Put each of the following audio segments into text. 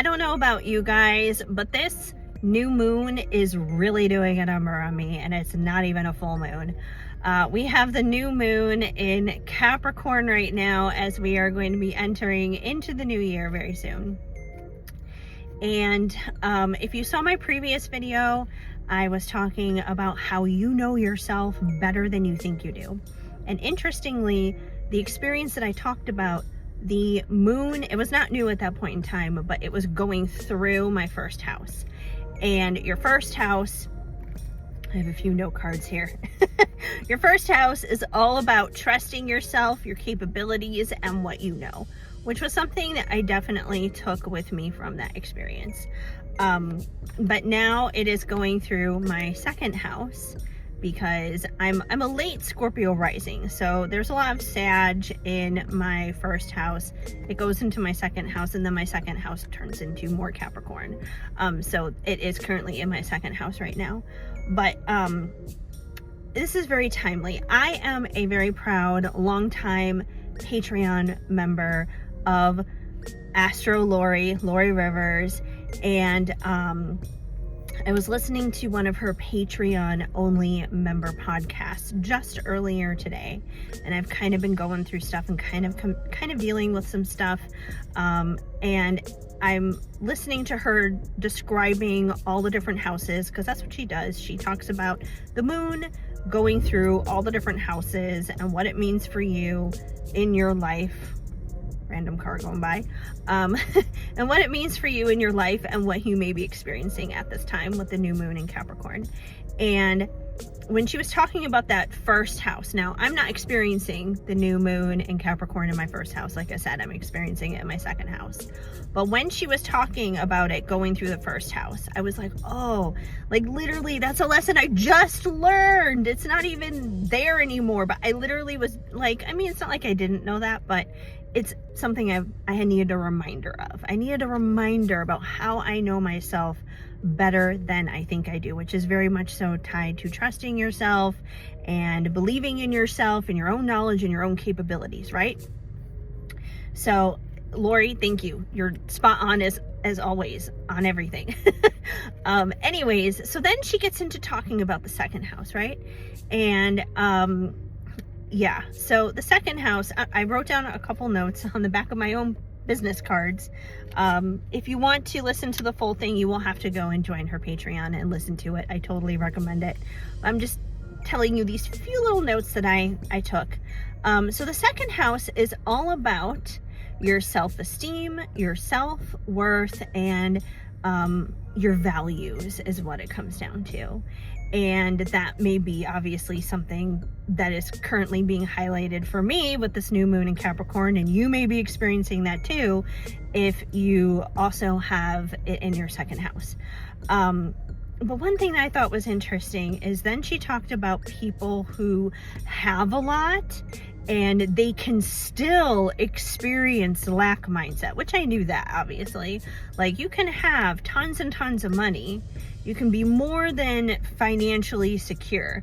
I don't know about you guys, but this new moon is really doing a number on me, and it's not even a full moon. We have the new moon in Capricorn right now, as we are going to be entering into the new year very soon. And if you saw my previous video, I was talking about how you know yourself better than you think you do. And interestingly, the experience that I talked about, the moon, it was not new at that point in time, but it was going through my first house. And your first house, I have a few note cards here. Your first house is all about trusting yourself, your capabilities, and what you know, which was something that I definitely took with me from that experience. But now it is going through my second house, because I'm a late Scorpio rising, so there's a lot of Sag in my first house. It goes into my second house, and then my second house turns into more Capricorn. So it is currently in my second house right now. But this is very timely. I am a very proud, longtime Patreon member of Astro Lori Rivers, and I was listening to one of her Patreon only member podcasts just earlier today, and I've kind of been going through stuff and kind of dealing with some stuff, and I'm listening to her describing all the different houses, because that's what she does. She talks about the moon going through all the different houses and what it means for you in your life. Random car going by, and what it means for you in your life and what you may be experiencing at this time with the new moon in Capricorn. And when she was talking about that first house, now I'm not experiencing the new moon in Capricorn in my first house. Like I said, I'm experiencing it in my second house. But when she was talking about it going through the first house, I was like, oh, like literally that's a lesson I just learned. It's not even there anymore. But I literally was like, I mean, it's not like I didn't know that, but it's something I needed a reminder of. I needed a reminder about how I know myself better than I think I do, which is very much so tied to trusting yourself and believing in yourself and your own knowledge and your own capabilities, right? So, Lori, thank you. You're spot on as always on everything. Anyways, so then she gets into talking about the second house, right? And yeah, so the second house, I wrote down a couple notes on the back of my own business cards. If you want to listen to the full thing, you will have to go and join her Patreon and listen to it. I totally recommend it. I'm just telling you these few little notes that I took. So the second house is all about your self-esteem, your self-worth, and your values is what it comes down to. And that may be obviously something that is currently being highlighted for me with this new moon in Capricorn, and you may be experiencing that too if you also have it in your second house. But one thing that I thought was interesting is then she talked about people who have a lot and they can still experience lack mindset, which I knew that, obviously. Like, you can have tons and tons of money, you can be more than financially secure,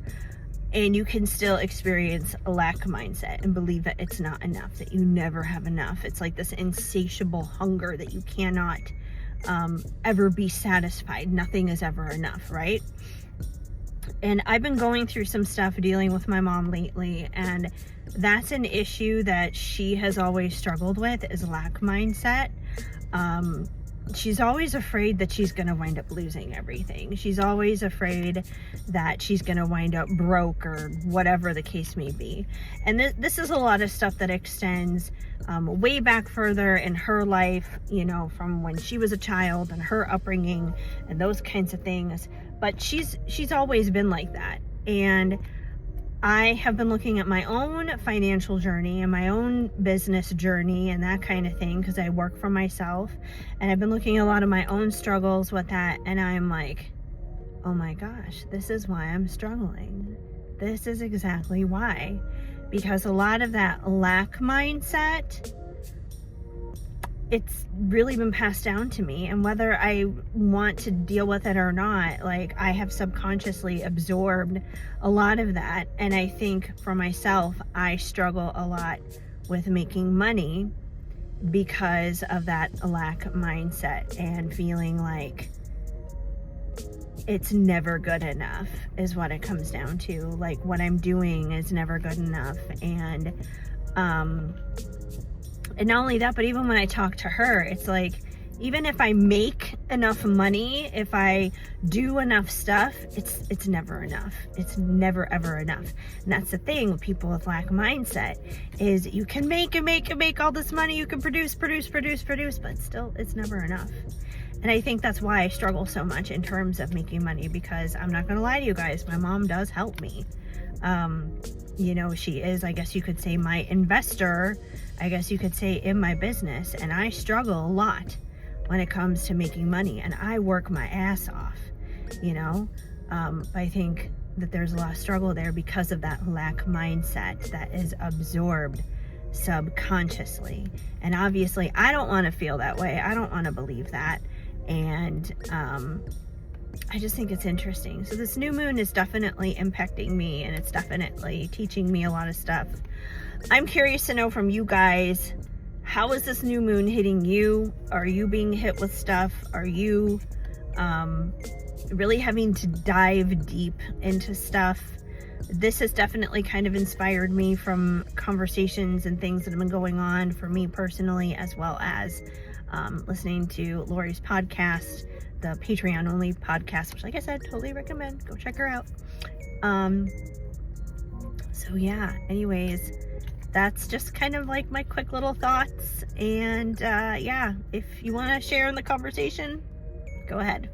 and you can still experience a lack mindset and believe that it's not enough, that you never have enough. It's like this insatiable hunger that you cannot ever be satisfied. Nothing is ever enough, right? And I've been going through some stuff dealing with my mom lately, and that's an issue that she has always struggled with, is lack mindset. She's always afraid that she's going to wind up losing everything. She's always afraid that she's going to wind up broke, or whatever the case may be. And this is a lot of stuff that extends way back further in her life, you know, from when she was a child and her upbringing and those kinds of things. But she's always been like that. And I have been looking at my own financial journey and my own business journey and that kind of thing, because I work for myself, and I've been looking at a lot of my own struggles with that, and I'm like, oh my gosh, this is why I'm struggling. This is exactly why. Because a lot of that lack mindset, it's really been passed down to me, and whether I want to deal with it or not, like, I have subconsciously absorbed a lot of that. And I think for myself, I struggle a lot with making money because of that lack mindset and feeling like it's never good enough is what it comes down to. Like, what I'm doing is never good enough. And not only that, but even when I talk to her, it's like, even if I make enough money, if I do enough stuff, it's never enough. It's never ever enough. And that's the thing with people with lack mindset, is you can make and make and make all this money, you can produce, but still it's never enough. And I think that's why I struggle so much in terms of making money, because I'm not gonna lie to you guys, my mom does help me. You know, she is, I guess you could say, my investor, I guess you could say, in my business. And I struggle a lot when it comes to making money, and I work my ass off, you know. I think that there's a lot of struggle there because of that lack mindset that is absorbed subconsciously. And obviously I don't want to feel that way. I don't want to believe that. And I just think it's interesting. So this new moon is definitely impacting me, and it's definitely teaching me a lot of stuff. I'm curious to know from you guys, how is this new moon hitting you? Are you being hit with stuff? Are you really having to dive deep into stuff? This has definitely kind of inspired me from conversations and things that have been going on for me personally, as well as listening to Lori's podcast, the Patreon only podcast, which, like I said, totally recommend. Go check her out. So yeah, anyways, that's just kind of like my quick little thoughts. And yeah, if you want to share in the conversation, go ahead.